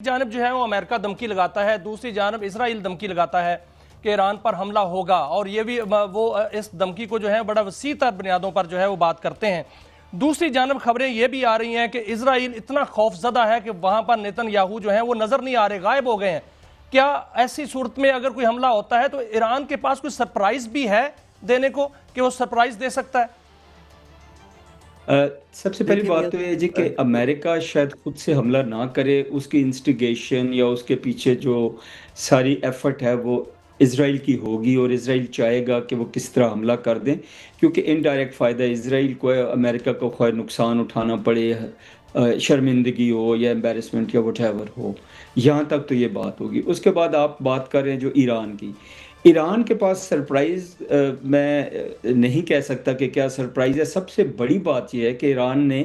جانب جو ہے وہ امریکہ دھمکی لگاتا ہے، دوسری جانب اسرائیل دھمکی لگاتا ہے کہ ایران پر حملہ ہوگا، اور یہ بھی وہ اس دھمکی کو جو ہے بڑا وسیع تر بنیادوں پر جو ہے وہ بات کرتے ہیں۔ دوسری جانب خبریں یہ بھی آ رہی ہیں کہ اسرائیل اتنا خوف زدہ ہے کہ وہاں پر نیتن یاہو جو ہیں وہ نظر نہیں آ رہے، غائب ہو گئے ہیں۔ کیا ایسی صورت میں اگر کوئی حملہ ہوتا ہے تو ایران کے پاس کوئی سرپرائز بھی ہے دینے کو کہ وہ سرپرائز دے سکتا ہے؟ سب سے پہلی بات تو یہ جی کہ امریکہ شاید خود سے حملہ نہ کرے، اس کی انسٹیگیشن یا اس کے پیچھے جو ساری ایفرٹ ہے وہ اسرائیل کی ہوگی، اور اسرائیل چاہے گا کہ وہ کس طرح حملہ کر دیں، کیونکہ انڈائریکٹ فائدہ اسرائیل کو ہے، امریکہ کو خواہ نقصان اٹھانا پڑے، شرمندگی ہو یا امبیرسمنٹ یا وٹ ایور ہو، یہاں تک تو یہ بات ہوگی۔ اس کے بعد آپ بات کر رہے ہیں جو ایران کی، ایران کے پاس سرپرائز میں نہیں کہہ سکتا کہ کیا سرپرائز ہے۔ سب سے بڑی بات یہ ہے کہ ایران نے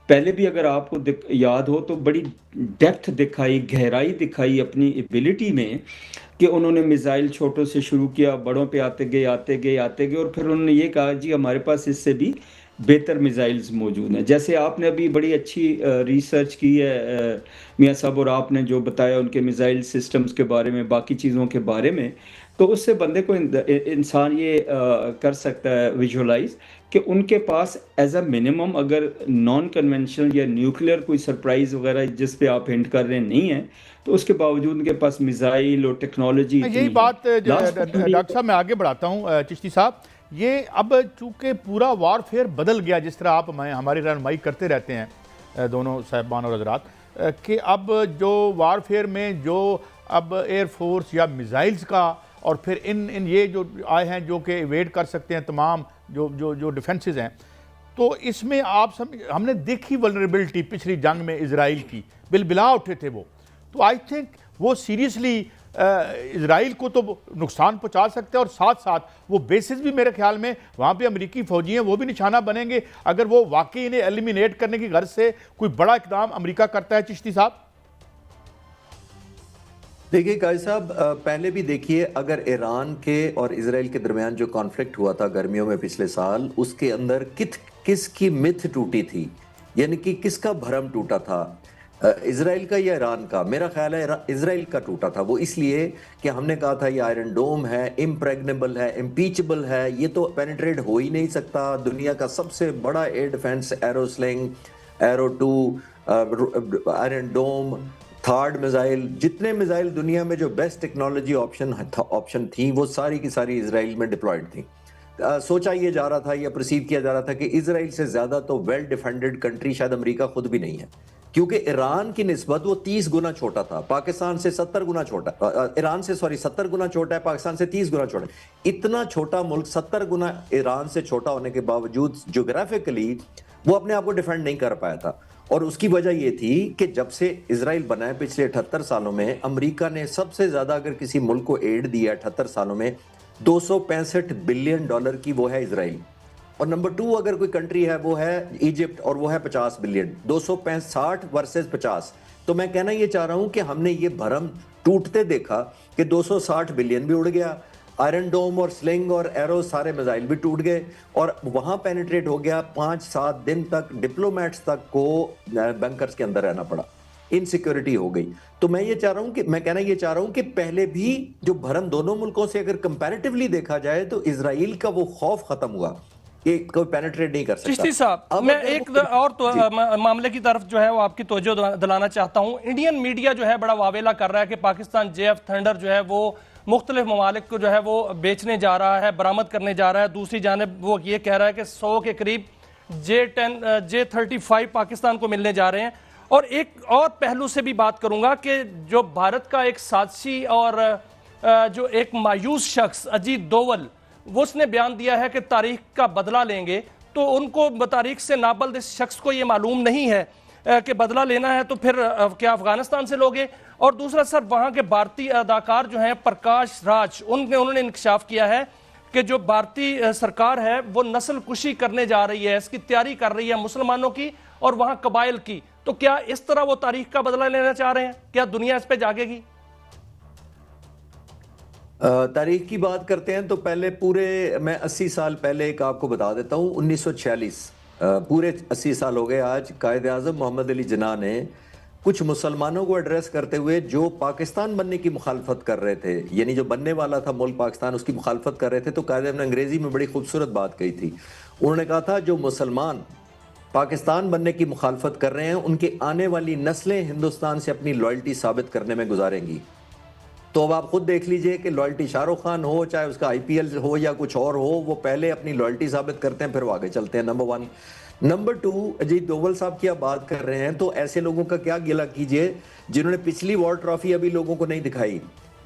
پہلے بھی اگر آپ کو یاد ہو تو بڑی ڈیپتھ دکھائی، گہرائی دکھائی اپنی ایبلٹی میں، کہ انہوں نے میزائل چھوٹوں سے شروع کیا، بڑوں پہ آتے گئے اور پھر انہوں نے یہ کہا جی ہمارے پاس اس سے بھی بہتر میزائلز موجود ہیں۔ جیسے آپ نے ابھی بڑی اچھی ریسرچ کی ہے میاں صاحب، اور آپ نے جو بتایا ان کے میزائل سسٹمز کے بارے میں، باقی چیزوں کے بارے میں، تو اس سے بندے کو انسان یہ کر سکتا ہے ویژولائز کہ ان کے پاس ایز اے منیمم اگر نان کنونشنل یا نیوکلیئر کوئی سرپرائز وغیرہ جس پہ آپ ہنٹ کر رہے ہیں نہیں ہے، تو اس کے باوجود ان کے پاس میزائل اور ٹیکنالوجی اتنی ہے۔ یہی بات ڈاکٹر صاحب میں آگے بڑھاتا ہوں چشتی صاحب، یہ اب چونکہ پورا وار فیئر بدل گیا، جس طرح آپ ہماری رہنمائی کرتے رہتے ہیں دونوں صاحبان اور حضرات، کہ اب جو وار فیئر میں جو اب ایئر فورس یا میزائلز کا، اور پھر ان یہ جو آئے ہیں جو کہ ایویڈ کر سکتے ہیں تمام جو ڈیفنسز ہیں، تو اس میں ہم نے دیکھی ولنریبلٹی پچھلی جنگ میں اسرائیل کی، بلا اٹھے تھے وہ، تو آئی تھنک وہ سیریسلی اسرائیل کو تو نقصان پہنچا سکتے ہیں، اور ساتھ ساتھ وہ بیسز بھی میرے خیال میں وہاں پہ امریکی فوجی ہیں، وہ بھی نشانہ بنیں گے اگر وہ واقعی انہیں ایلیمینیٹ کرنے کی غرض سے کوئی بڑا اقدام امریکہ کرتا ہے۔ چشتی صاحب دیکھیے قائد صاحب، پہلے بھی دیکھیے اگر ایران کے اور اسرائیل کے درمیان جو کانفلکٹ ہوا تھا گرمیوں میں پچھلے سال، اس کے اندر کس کی متھ ٹوٹی تھی، یعنی کہ کس کا بھرم ٹوٹا تھا، اسرائیل کا یا ایران کا؟ میرا خیال ہے اسرائیل کا ٹوٹا تھا، وہ اس لیے کہ ہم نے کہا تھا یہ آئرن ڈوم ہے، امپریگنیبل ہے، امپیچبل ہے، یہ تو پینیٹریٹ ہو ہی نہیں سکتا، دنیا کا سب سے بڑا air defence, arrow sling, arrow 2، iron dome, THAAD missile, جتنے میزائل دنیا میں جو بیسٹ ٹیکنالوجی آپشن تھی وہ ساری کی ساری اسرائیل میں ڈپلائڈ تھی۔ سوچا یہ جا رہا تھا یا پرسیو کیا جا رہا تھا کہ اسرائیل سے زیادہ تو ویل ڈیفینڈڈ کنٹری شاید امریکہ خود بھی نہیں ہے، کیونکہ ایران کی نسبت وہ 30 گنا چھوٹا تھا، پاکستان سے 70 گنا چھوٹا، ایران سے 70 گنا چھوٹا ہے، پاکستان سے 30 گنا چھوٹا ہے۔ اتنا چھوٹا ملک 70 گنا ایران سے چھوٹا ہونے کے باوجود جغرافیکلی وہ اپنے آپ کو ڈیفینڈ نہیں کر پایا تھا، اور اس کی وجہ یہ تھی کہ جب سے اسرائیل بنا ہے پچھلے 78 سالوں میں، امریکہ نے سب سے زیادہ اگر کسی ملک کو ایڈ دیا ہے 78 سالوں میں، $265 بلین کی، وہ ہے اسرائیل، اور نمبر 2 اگر کوئی کنٹری ہے وہ ہے ایجپٹ، اور وہ ہے 50 بلین، 265 ورسز 50۔ تو میں کہنا یہ چاہ رہا ہوں کہ ہم نے یہ بھرم ٹوٹتے دیکھا کہ 260 بلین بھی اڑ گیا، آئرن ڈوم اور سلنگ اور ایرو سارے میزائل بھی ٹوٹ گئے، اور وہاں پینیٹریٹ ہو گیا، 5-7 دن تک ڈپلومیٹس تک کو بنکرز کے اندر رہنا پڑا، انسیکیورٹی ہو گئی۔ تو میں کہنا یہ چاہ رہا ہوں کہ پہلے بھی جو بھرم دونوں ملکوں سے اگر کمپیریٹیولی دیکھا جائے تو اسرائیل کا وہ خوف ختم ہوا کہ کوئی پینیٹریٹ نہیں کر سکتا۔ چشتی صاحب میں ایک اور معاملے کی طرف جو ہے وہ آپ کی توجہ دلانا چاہتا ہوں۔ انڈین میڈیا جو ہے بڑا واویلا کر رہا ہے کہ پاکستان JF تھنڈر جو ہے وہ مختلف ممالک کو جو ہے وہ بیچنے جا رہا ہے، برآمد کرنے جا رہا ہے، دوسری جانب وہ یہ کہہ رہا ہے کہ 100 کے قریب J-35 پاکستان کو ملنے جا رہے ہیں۔ اور ایک اور پہلو سے بھی بات کروں گا کہ جو بھارت کا ایک سازشی اور جو ایک مایوس شخص اجیت دوول، وہ اس نے بیان دیا ہے کہ تاریخ کا بدلہ لیں گے، تو ان کو تاریخ سے نابلد اس شخص کو یہ معلوم نہیں ہے کہ بدلہ لینا ہے تو پھر کیا افغانستان سے لوگے؟ اور دوسرا سر، وہاں کے بھارتی اداکار جو ہیں پرکاش راج، انہوں نے انکشاف کیا ہے کہ جو بھارتی سرکار ہے وہ نسل کشی کرنے جا رہی ہے، اس کی تیاری کر رہی ہے مسلمانوں کی اور وہاں قبائل کی۔ تو کیا اس طرح وہ تاریخ کا بدلہ لینا چاہ رہے ہیں؟ کیا دنیا اس پہ جاگے گی؟ تاریخ کی بات کرتے ہیں تو پہلے میں 80 سال پہلے ایک آپ کو بتا دیتا ہوں، 1946، پورے 80 سال ہو گئے آج، قائد اعظم محمد علی جناح نے کچھ مسلمانوں کو ایڈریس کرتے ہوئے جو پاکستان بننے کی مخالفت کر رہے تھے، یعنی جو بننے والا تھا ملک پاکستان، اس کی مخالفت کر رہے تھے، تو قائد اعظم نے انگریزی میں بڑی خوبصورت بات کہی تھی. انہوں نے کہا تھا جو مسلمان پاکستان بننے کی مخالفت کر رہے ہیں ان کی آنے والی نسلیں ہندوستان سے اپنی لائلٹی ثابت کرنے میں گزاریں گی. تو اب آپ خود دیکھ لیجئے کہ لائلٹی شاہ رخ خان ہو، چاہے اس کا آئی پی ایل ہو یا کچھ اور ہو، وہ پہلے اپنی لائلٹی ثابت کرتے ہیں پھر وہ آگے چلتے ہیں. نمبر 1. نمبر 2، اجیت دوول صاحب کی آپ بات کر رہے ہیں تو ایسے لوگوں کا کیا گلہ کیجئے جنہوں نے پچھلی وار ٹرافی ابھی لوگوں کو نہیں دکھائی.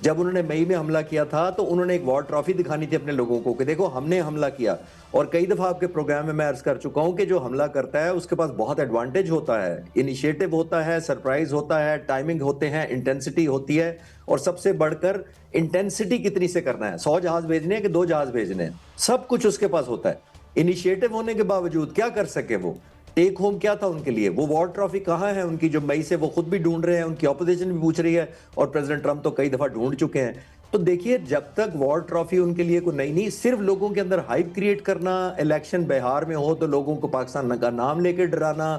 جب انہوں نے مئی میں حملہ کیا تھا تو انہوں نے ایک وار ٹرافی دکھانی تھی اپنے لوگوں کو کہ دیکھو ہم نے حملہ کیا. اور کئی دفعہ آپ کے پروگرام میں عرض کر چکا ہوں کہ جو حملہ کرتا ہے اس کے پاس بہت ایڈوانٹیج ہوتا ہے، انیشیٹو ہوتا ہے، سرپرائز ہوتا ہے، ٹائمنگ ہوتے ہیں، انٹینسٹی ہوتی ہے، اور سب سے بڑھ کر انٹینسٹی کتنی سے کرنا ہے. 100 جہاز بھیجنے ہیں کہ 2 جہاز بھیجنے ہیں، سب کچھ اس کے پاس ہوتا ہے. انیشیٹو ہونے کے باوجود کیا کر سکے وہ؟ ٹیک ہوم کیا تھا ان کے لیے؟ وہ وار ٹرافی کہاں ہے ان کی جو مئی سے وہ خود بھی ڈھونڈ رہے ہیں، ان کی اپوزیشن بھی پوچھ رہی ہے، اور پریزیڈنٹ ٹرمپ تو کئی دفعہ ڈھونڈ چکے ہیں. تو دیکھیے جب تک وار ٹرافی ان کے لیے کوئی نہیں، صرف لوگوں کے اندر ہائپ کریٹ کرنا، الیکشن بہار میں ہو تو لوگوں کو پاکستان کا نام لے کے ڈرانا،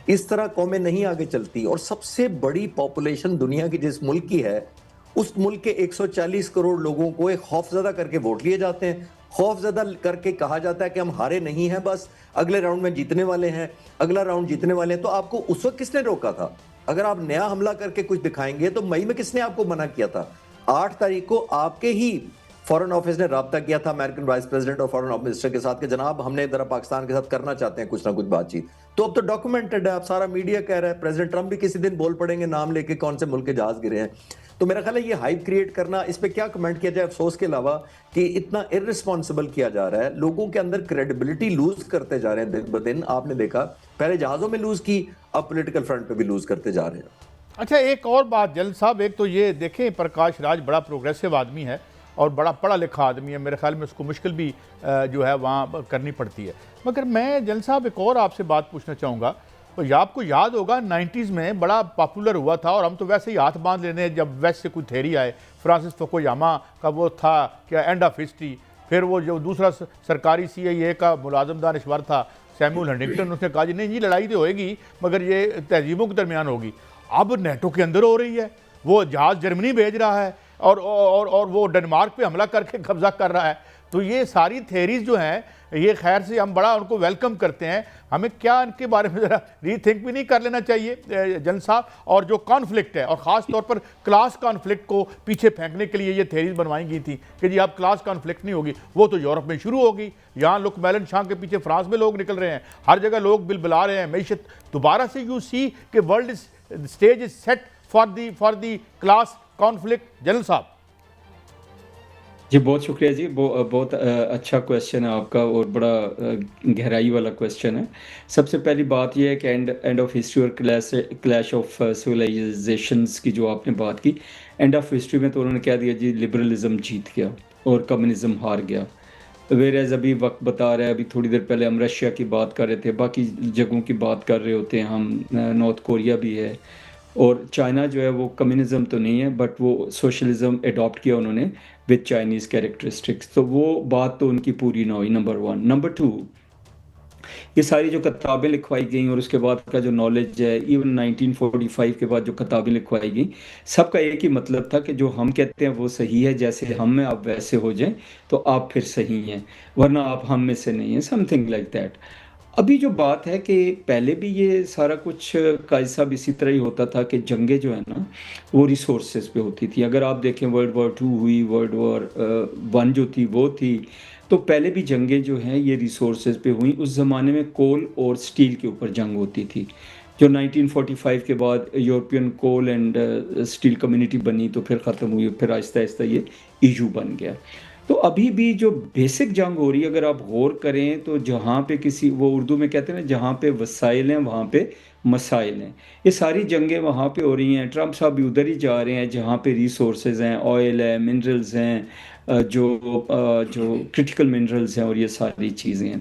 اس طرح قومیں نہیں آگے چلتی. اور سب سے بڑی پاپولیشن دنیا کی جس ملک کی ہے، اس ملک کے 140 کروڑ لوگوں کو ایک خوف زدہ کر کے ووٹ لیے جاتے ہیں، خوف زدہ کر کے کہا جاتا ہے کہ ہم ہارے نہیں ہیں، بس اگلے راؤنڈ میں جیتنے والے ہیں، اگلا راؤنڈ جیتنے والے ہیں. تو آپ کو اس وقت کس نے روکا تھا؟ اگر آپ نیا حملہ کر کے کچھ دکھائیں گے تو مئی میں کس نے آپ کو منع کیا تھا؟ 8 تاریخ کو آپ کے ہی فورن آفس نے رابطہ کیا تھا امریکن وائس پریزیڈنٹ اور فورن منسٹر کے ساتھ کہ جناب ہم نے ذرا پاکستان کے ساتھ کرنا چاہتے ہیں کچھ نہ کچھ بات چیت. تو اب تو ڈاکومنٹڈ ہے، اب سارا میڈیا کہہ رہا ہے، پریزیڈنٹ ٹرمپ بھی کسی دن بول پڑیں گے نام لے کے کون سے ملک کے جہاز گرے ہیں. تو میرا خیال ہے یہ ہائپ کریٹ کرنا، اس پہ کیا کمنٹ کیا جائے افسوس کے علاوہ کہ اتنا ارسپانسبل کیا جا رہا ہے، لوگوں کے اندر کریڈیبلٹی لوز کرتے جا رہے ہیں دن بدن. آپ نے دیکھا پہلے جہازوں میں لوز کی، اب پولیٹیکل فرنٹ پہ بھی لوز کرتے جا رہے ہیں. اچھا ایک اور بات جلد صاحب، ایک تو یہ دیکھیں پرکاش راج بڑا پروگریسو آدمی ہے اور بڑا پڑھا لکھا آدمی ہے، میرے خیال میں اس کو مشکل بھی جو ہے وہاں کرنی پڑتی ہے. مگر میں جلد صاحب ایک اور آپ سے بات پوچھنا چاہوں گا. تو یہ آپ کو یاد ہوگا 90s میں بڑا پاپولر ہوا تھا، اور ہم تو ویسے ہی ہاتھ باندھ لینے جب ویسٹ سے کوئی تھیری آئے. فرانسس فوکویاما کا وہ تھا کیا اینڈ آف ہسٹری، پھر وہ جو دوسرا سرکاری CIA کا ملازم دانشور تھا سیمول ہنٹنگٹن، اس نے کہا جی نہیں جی لڑائی تو ہوئے گی مگر یہ تہذیبوں کے درمیان ہوگی. اب نیٹو کے اندر ہو رہی ہے، وہ جہاز جرمنی بھیج رہا ہے اور وہ ڈنمارک پہ حملہ کر کے قبضہ کر رہا ہے. تو یہ ساری تھیریز جو ہیں یہ خیر سے ہم بڑا ان کو ویلکم کرتے ہیں. ہمیں کیا ان کے بارے میں ذرا ری تھنک بھی نہیں کر لینا چاہیے جن صاحب؟ اور جو کانفلکٹ ہے، اور خاص طور پر کلاس کانفلکٹ کو پیچھے پھینکنے کے لیے یہ تھیریز بنوائی گئی تھی کہ جی اب کلاس کانفلکٹ نہیں ہوگی، وہ تو یورپ میں شروع ہوگی. یہاں لوگ میلن شاہ کے پیچھے فرانس میں لوگ نکل رہے ہیں، ہر جگہ لوگ بلا رہے ہیں. معیشت دوبارہ سے یو سی کہ world stage is set for the class conflict. General صاحب جی بہت شکریہ جی، بہت اچھا کویسچن ہے آپ کا اور بڑا گہرائی والا کویسچن ہے. سب سے پہلی بات یہ ہے کہ اینڈ آف ہسٹری اور کلیش آف سویلائزیشنز کی جو آپ نے بات کی، اینڈ آف ہسٹری میں تو انہوں نے کہہ دیا جی لبرلزم جیت گیا اور کمیونزم ہار گیا. ویئرز ابھی وقت بتا رہا ہے، ابھی تھوڑی دیر پہلے ہم رشیا کی بات کر رہے تھے، باقی جگہوں کی بات کر رہے ہوتے ہیں ہم، نارتھ کوریا بھی ہے، اور چائنا جو ہے وہ کمیونزم تو نہیں ہے بٹ وہ سوشلزم اڈاپٹ کیا انہوں نے وتھ چائنیز کیریکٹرسٹکس. تو وہ بات تو ان کی پوری نہ ہوئی، نمبر 1. نمبر 2، یہ ساری جو کتابیں لکھوائی گئیں اور اس کے بعد کا جو نالج ہے، ایون 1945 کے بعد جو کتابیں لکھوائی گئیں، سب کا ایک ہی مطلب تھا کہ جو ہم کہتے ہیں وہ صحیح ہے، جیسے ہم ہیں آپ ویسے ہو جائیں تو آپ پھر صحیح ہیں، ورنہ آپ ہم میں سے نہیں ہیں، سم تھنگ لائک دیٹ. ابھی جو بات ہے کہ پہلے بھی یہ سارا کچھ قائد صاحب اسی طرح ہی ہوتا تھا کہ جنگیں جو ہیں نا وہ ریسورسز پہ ہوتی تھی. اگر آپ دیکھیں World War II ہوئی، World War I جو تھی وہ تھی، تو پہلے بھی جنگیں جو ہیں یہ ریسورسز پہ ہوئیں. اس زمانے میں کول اور سٹیل کے اوپر جنگ ہوتی تھی، جو 1945 کے بعد European coal and steel community بنی تو پھر ختم ہوئی، پھر آہستہ آہستہ یہ ایشو بن گیا. تو ابھی بھی جو بیسک جنگ ہو رہی ہے اگر آپ غور کریں تو جہاں پہ کسی، وہ اردو میں کہتے ہیں نا، جہاں پہ وسائل ہیں وہاں پہ مسائل ہیں، یہ ساری جنگیں وہاں پہ ہو رہی ہیں. ٹرمپ صاحب بھی ادھر ہی جا رہے ہیں جہاں پہ ریسورسز ہیں، آئل ہے، منرلز ہیں، جو کرٹیکل منرلز ہیں اور یہ ساری چیزیں ہیں.